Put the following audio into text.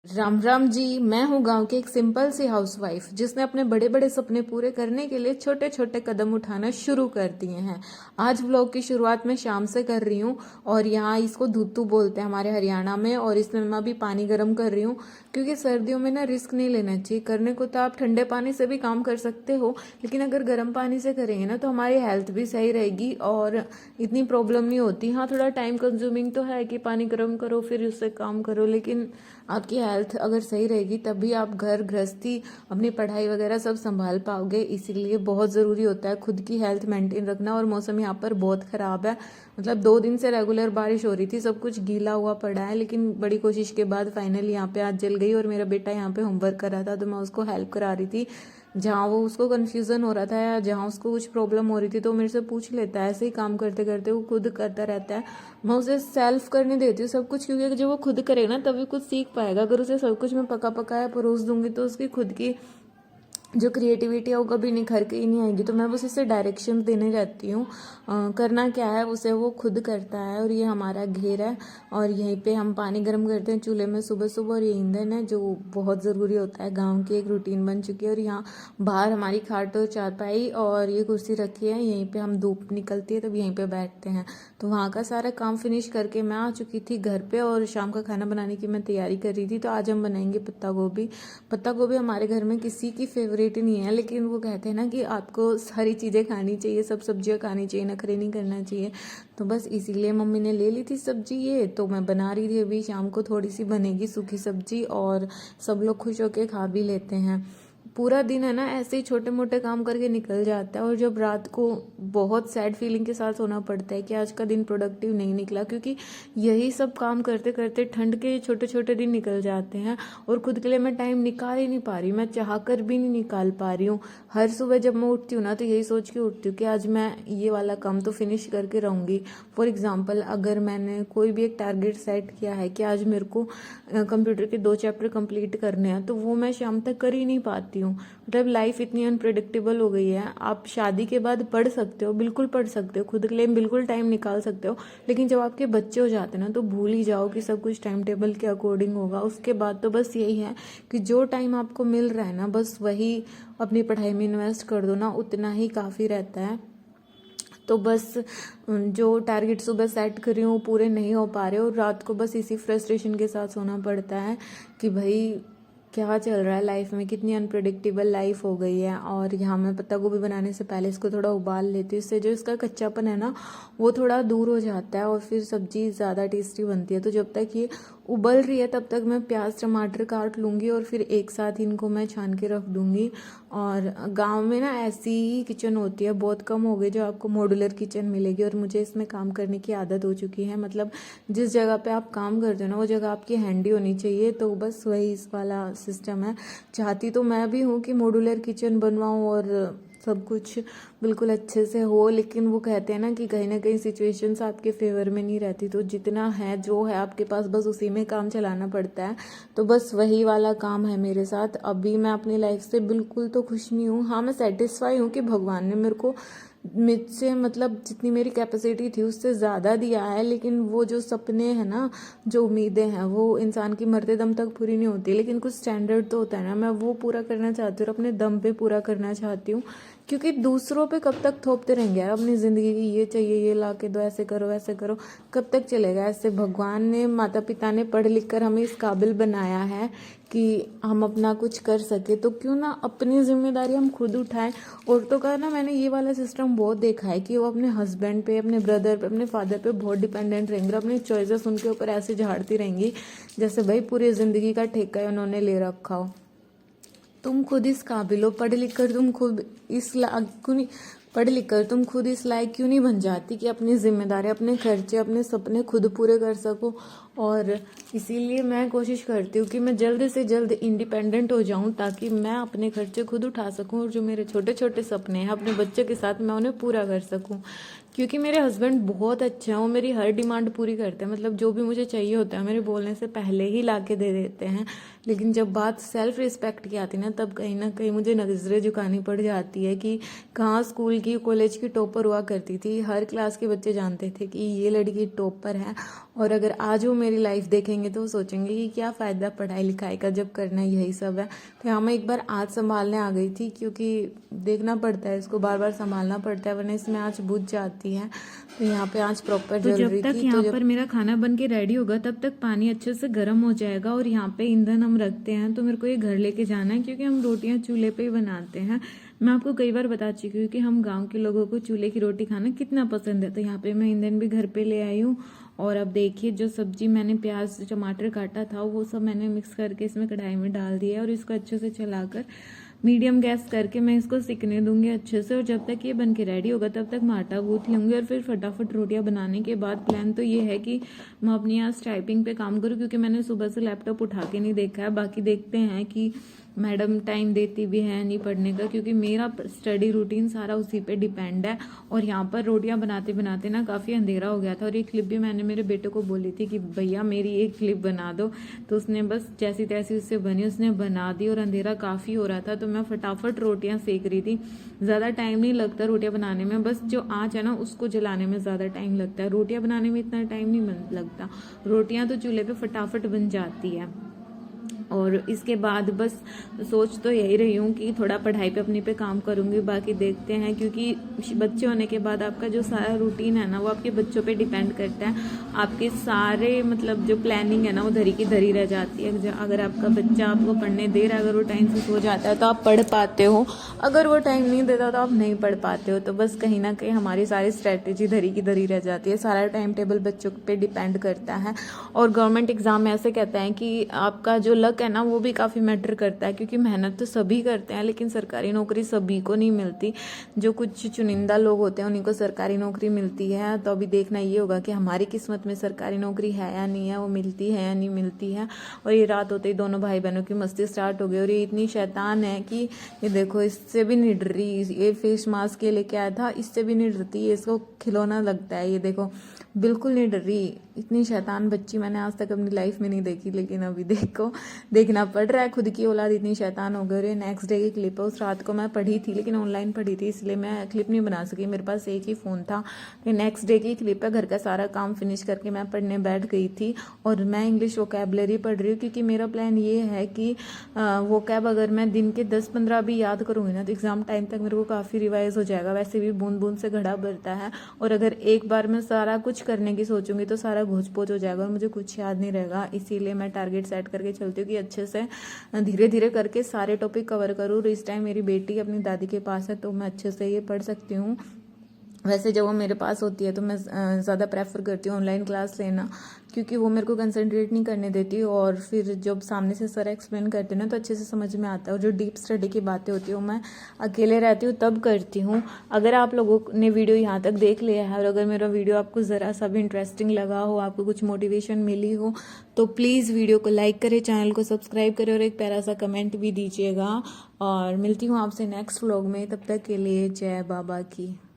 राम राम जी। मैं हूँ गांव की एक सिंपल सी हाउसवाइफ जिसने अपने बड़े बड़े सपने पूरे करने के लिए छोटे छोटे कदम उठाना शुरू कर दिए हैं। आज व्लॉग की शुरुआत मैं शाम से कर रही हूँ और यहाँ इसको धुत्तू बोलते हैं हमारे हरियाणा में। और इसमें मैं अभी पानी गर्म कर रही हूँ क्योंकि सर्दियों में ना रिस्क नहीं लेना चाहिए। करने को तो आप ठंडे पानी से भी काम कर सकते हो, लेकिन अगर गर्म पानी से करेंगे ना तो हमारी हेल्थ भी सही रहेगी और इतनी प्रॉब्लम नहीं होती। हाँ, थोड़ा टाइम कंज्यूमिंग तो है कि पानी गर्म करो फिर उससे काम करो, लेकिन आपकी हेल्थ अगर सही रहेगी तभी आप घर गृहस्थी अपनी पढ़ाई वगैरह सब संभाल पाओगे। इसीलिए बहुत ज़रूरी होता है खुद की हेल्थ मेंटेन रखना। और मौसम यहाँ पर बहुत ख़राब है, मतलब 2 दिन से रेगुलर बारिश हो रही थी, सब कुछ गीला हुआ पड़ा है। लेकिन बड़ी कोशिश के बाद फाइनली यहाँ पे आज जल गई। और मेरा बेटा यहाँ पे होमवर्क कर रहा था तो मैं उसको हेल्प करा रही थी। जहाँ वो उसको कन्फ्यूज़न हो रहा था या जहाँ उसको कुछ प्रॉब्लम हो रही थी तो मेरे से पूछ लेता है। ऐसे ही काम करते करते वो खुद करता रहता है। मैं उसे सेल्फ करने देती हूँ सब कुछ, क्योंकि जब वो खुद करेगा ना तभी कुछ सीख पाएगा। अगर उसे सब कुछ मैं पका पकाया परोस दूंगी तो उसकी खुद की जो क्रिएटिविटी है वो कभी निखर के ही नहीं आएगी। तो मैं बस इसे डायरेक्शन देने रहती हूँ करना क्या है उसे वो खुद करता है। और ये हमारा घेर है और यहीं पे हम पानी गर्म करते हैं चूल्हे में सुबह सुबह। और ये ईंधन है जो बहुत ज़रूरी होता है, गांव की एक रूटीन बन चुकी है। और यहाँ बाहर हमारी खाट और चारपाई और ये कुर्सी रखी है, यहीं पे हम धूप निकलती है तब यहीं पे बैठते हैं। तो वहाँ का सारा काम फिनिश करके मैं आ चुकी थी घर पे और शाम का खाना बनाने की मैं तैयारी कर रही थी। तो आज हम बनाएंगे पत्ता गोभी। पत्ता गोभी हमारे घर में किसी की फेवरेट नहीं है, लेकिन वो कहते हैं ना कि आपको सारी चीज़ें खानी चाहिए, सब सब्जियां खानी चाहिए, नखरे नहीं करना चाहिए। तो बस इसीलिए मम्मी ने ले ली थी सब्जी ये, तो मैं बना रही थी। अभी शाम को थोड़ी सी बनेगी सूखी सब्जी और सब लोग खुश होकर खा भी लेते हैं। पूरा दिन है ना ऐसे ही छोटे मोटे काम करके निकल जाता है। और जब रात को बहुत सैड फीलिंग के साथ सोना पड़ता है कि आज का दिन प्रोडक्टिव नहीं निकला, क्योंकि यही सब काम करते करते ठंड के छोटे छोटे दिन निकल जाते हैं और खुद के लिए मैं टाइम निकाल ही नहीं पा रही, मैं चाह कर भी नहीं निकाल पा रही हूँ। हर सुबह जब मैं उठती हूँ ना तो यही सोच के उठती हूँ कि आज मैं ये वाला काम तो फिनिश करके रहूँगी। फॉर एग्जाम्पल, अगर मैंने कोई भी एक टारगेट सेट किया है कि आज मेरे को कंप्यूटर के 2 चैप्टर कंप्लीट करने हैं, तो वो मैं शाम तक कर ही नहीं पाती हूँ। मतलब लाइफ इतनी अनप्रेडिक्टेबल हो गई है। आप शादी के बाद पढ़ सकते हो, बिल्कुल पढ़ सकते हो, खुद के लिए बिल्कुल टाइम निकाल सकते हो, लेकिन जब आपके बच्चे हो जाते हैं ना तो भूल ही जाओ कि सब कुछ टाइम टेबल के अकॉर्डिंग होगा। उसके बाद तो बस यही है कि जो टाइम आपको मिल रहा है ना बस वही अपनी पढ़ाई में इन्वेस्ट कर दो ना, उतना ही काफ़ी रहता है। तो बस जो टारगेट सुबह सेट कर रही हूँ पूरे नहीं हो पा रहे और रात को बस इसी फ्रस्ट्रेशन के साथ सोना पड़ता है कि भाई क्या चल रहा है लाइफ में, कितनी अनप्रेडिक्टेबल लाइफ हो गई है। और यहाँ मैं पत्ता गोभी बनाने से पहले इसको थोड़ा उबाल लेती हूँ, इससे जो इसका कच्चापन है ना वो थोड़ा दूर हो जाता है और फिर सब्जी ज़्यादा टेस्टी बनती है। तो जब तक ये उबल रही है तब तक मैं प्याज टमाटर काट लूँगी और फिर एक साथ इनको मैं छान के रख दूँगी। और गांव में ना ऐसी ही किचन होती है, बहुत कम हो गई जो आपको मॉड्यूलर किचन मिलेगी। और मुझे इसमें काम करने की आदत हो चुकी है, मतलब जिस जगह पे आप काम करते हो ना वो जगह आपकी हैंडी होनी चाहिए। तो बस वही इस वाला सिस्टम है। चाहती तो मैं भी हूँ कि मॉड्यूलर किचन बनवाऊँ और सब कुछ बिल्कुल अच्छे से हो, लेकिन वो कहते हैं ना कहीं सिचुएशंस आपके फेवर में नहीं रहती। तो जितना है जो है आपके पास बस उसी में काम चलाना पड़ता है। तो बस वही वाला काम है मेरे साथ। अभी मैं अपनी लाइफ से बिल्कुल तो खुश नहीं हूँ। हाँ, मैं सेटिस्फाई हूँ कि भगवान ने मेरे को मुझसे मतलब जितनी मेरी कैपेसिटी थी उससे ज़्यादा दिया है। लेकिन वो जो सपने हैं ना, जो उम्मीदें हैं, वो इंसान की मरते दम तक पूरी नहीं होती, लेकिन कुछ स्टैंडर्ड तो होता है ना, मैं वो पूरा करना चाहती हूँ और अपने दम पे पूरा करना चाहती हूँ। क्योंकि दूसरों पे कब तक थोपते रहेंगे यार अपनी ज़िंदगी की, ये चाहिए ये ला के दो, ऐसे करो वैसे करो, कब तक चलेगा ऐसे। भगवान ने माता पिता ने पढ़ लिख कर हमें इस काबिल बनाया है कि हम अपना कुछ कर सके, तो क्यों ना अपनी जिम्मेदारी हम खुद उठाएं। औरतों का ना मैंने ये वाला सिस्टम बहुत देखा है कि वो अपने हस्बैंड पे, अपने ब्रदर पे, अपने फादर पे बहुत डिपेंडेंट रहेंगे, अपनी चॉइसेस उनके ऊपर ऐसे झाड़ती रहेंगी जैसे भाई पूरी ज़िंदगी का ठेका उन्होंने ले रखा हो। तुम खुद इस काबिल हो, पढ़ लिख कर तुम खुद इस लायक क्यों नहीं, पढ़ लिख कर तुम खुद इस लायक क्यों नहीं बन जाती कि अपनी जिम्मेदारी, अपने खर्चे, अपने सपने खुद पूरे कर सको। और इसीलिए मैं कोशिश करती हूँ कि मैं जल्द से जल्द इंडिपेंडेंट हो जाऊँ ताकि मैं अपने खर्चे खुद उठा सकूँ और जो मेरे छोटे छोटे सपने हैं अपने बच्चों के साथ मैं उन्हें पूरा कर सकूँ। क्योंकि मेरे हस्बैंड बहुत अच्छे हैं, वो मेरी हर डिमांड पूरी करते हैं, मतलब जो भी मुझे चाहिए होता है मेरे बोलने से पहले ही ला के दे देते हैं। लेकिन जब बात सेल्फ रिस्पेक्ट की आती है ना कहीं मुझे नजरें झुकानी पड़ जाती है कि कहाँ स्कूल की कॉलेज की टॉपर हुआ करती थी, हर क्लास के बच्चे जानते थे कि ये लड़की टॉपर है। और अगर आज वो मेरी लाइफ देखेंगे तो वो सोचेंगे कि क्या फ़ायदा पढ़ाई लिखाई का जब करना यही सब है। तो यहाँ मैं एक बार आँच संभालने आ गई थी, क्योंकि देखना पड़ता है, इसको बार बार संभालना पड़ता है, वरना इसमें आँच बुझ जाती है। तो यहाँ पे आँच प्रॉपर जल रही थी। तो जब मेरा खाना बन के रेडी होगा तब तक पानी अच्छे से गर्म हो जाएगा। और यहाँ पे ईंधन हम रखते हैं, तो मेरे को ये घर लेके जाना है, क्योंकि हम रोटियाँ चूल्हे पे ही बनाते हैं। मैं आपको कई बार बता चुकी हूँ कि हम गांव के लोगों को चूल्हे की रोटी खाना कितना पसंद है। तो यहाँ पे मैं ईंधन भी घर पे ले आई हूँ। और अब देखिए, जो सब्जी मैंने प्याज टमाटर काटा था वो सब मैंने मिक्स करके इसमें कढ़ाई में डाल दिया है। और इसको अच्छे से चलाकर मीडियम गैस करके मैं इसको सिकने दूंगी अच्छे से। और जब तक ये बन के रेडी होगा तब तक मैं आटा गूंथ लूँगी। और फिर फटाफट रोटियां बनाने के बाद प्लान तो ये है कि मैं अपनी आज टाइपिंग पे काम करूँ, क्योंकि मैंने सुबह से लैपटॉप उठा के नहीं देखा है। बाकी देखते हैं कि मैडम टाइम देती भी है नहीं पढ़ने का, क्योंकि मेरा स्टडी रूटीन सारा उसी पे डिपेंड है। और यहाँ पर रोटियां बनाते बनाते ना काफ़ी अंधेरा हो गया था। और एक क्लिप भी मैंने मेरे बेटे को बोली थी कि भैया मेरी एक क्लिप बना दो, तो उसने बस जैसी तैसी उससे बनी उसने बना दी। और अंधेरा काफ़ी हो रहा था, तो मैं फटाफट रोटियां सेक रही थी। ज़्यादा टाइम नहीं लगता रोटियां बनाने में, बस जो आँच है ना उसको जलाने में ज़्यादा टाइम लगता है। रोटियां बनाने में इतना टाइम नहीं लगता, रोटियां तो चूल्हे पे फटाफट बन जाती है। और इसके बाद बस सोच तो यही रही हूँ कि थोड़ा पढ़ाई पे अपनी पे काम करूँगी। बाकी देखते हैं, क्योंकि बच्चे होने के बाद आपका जो सारा रूटीन है ना वो आपके बच्चों पे डिपेंड करता है। आपके सारे मतलब जो प्लानिंग है ना वो धरी की धरी रह जाती है। अगर आपका बच्चा आपको पढ़ने दे रहा है, अगर वो टाइम से सो जाता है तो आप पढ़ पाते हो, अगर वो टाइम नहीं देता तो आप नहीं पढ़ पाते हो। तो बस कहीं ना कहीं हमारी सारी स्ट्रैटेजी धरी की धरी रह जाती है। सारा टाइम टेबल बच्चों पे डिपेंड करता है। और गवर्नमेंट एग्जाम में ऐसे कहता है कि आपका जो लक है ना वो भी काफ़ी मैटर करता है, क्योंकि मेहनत तो सभी करते हैं लेकिन सरकारी नौकरी सभी को नहीं मिलती। जो कुछ चुनिंदा लोग होते हैं उन्हीं को सरकारी नौकरी मिलती है। तो अभी देखना ये होगा कि हमारी किस्मत में सरकारी नौकरी है या नहीं है, वो मिलती है या नहीं मिलती है। और ये रात होते ही दोनों भाई बहनों की मस्ती स्टार्ट हो गई। और ये इतनी शैतान है कि ये देखो, इससे भी नहीं डर रही। ये फेस मास्क ये लेके आया था, इससे भी नहीं डरती, इसको खिलौना लगता है। ये देखो, बिल्कुल नहीं डर रही। इतनी शैतान बच्ची मैंने आज तक अपनी लाइफ में नहीं देखी, लेकिन अभी देखो देखना पड़ रहा है। खुद की औलाद इतनी शैतान हो गई। नेक्स्ट डे की क्लिप है, उस रात को मैं पढ़ी थी लेकिन ऑनलाइन पढ़ी थी, इसलिए मैं क्लिप नहीं बना सकी, मेरे पास एक ही फ़ोन था। नेक्स्ट डे की क्लिप है, घर का सारा काम फिनिश करके मैं पढ़ने बैठ गई थी। और मैं इंग्लिश वोकैबलरी पढ़ रही हूँ, क्योंकि मेरा प्लान ये है कि वोकैब अगर मैं दिन के 10-15 भी याद करूँगी ना तो एग्ज़ाम टाइम तक मेरे को काफ़ी रिवाइज हो जाएगा। वैसे भी बूंद बूंद से घड़ा भरता है, और अगर एक बार मैं सारा कुछ करने की सोचूंगी तो सारा घोच पोच हो जाएगा और मुझे कुछ याद नहीं रहेगा। इसीलिए मैं टारगेट सेट करके चलती हूँ कि अच्छे से धीरे धीरे करके सारे टॉपिक कवर करूँ। इस टाइम मेरी बेटी अपनी दादी के पास है तो मैं अच्छे से ये पढ़ सकती हूँ। वैसे जब वो मेरे पास होती है तो मैं ज़्यादा प्रेफर करती हूँ ऑनलाइन क्लास लेना, क्योंकि वो मेरे को कंसंट्रेट नहीं करने देती। और फिर जब सामने से सर एक्सप्लेन करते हैं ना तो अच्छे से समझ में आता है। और जो डीप स्टडी की बातें होती हैं वो मैं अकेले रहती हूँ तब करती हूँ। अगर आप लोगों ने वीडियो यहाँ तक देख लिया है और अगर मेरा वीडियो आपको ज़रा सा भी इंटरेस्टिंग लगा हो, आपको कुछ मोटिवेशन मिली हो, तो प्लीज़ वीडियो को लाइक करें, चैनल को सब्सक्राइब करें और एक प्यारा सा कमेंट भी दीजिएगा। और मिलती हूँ आपसे नेक्स्ट व्लॉग में, तब तक के लिए जय बाबा की।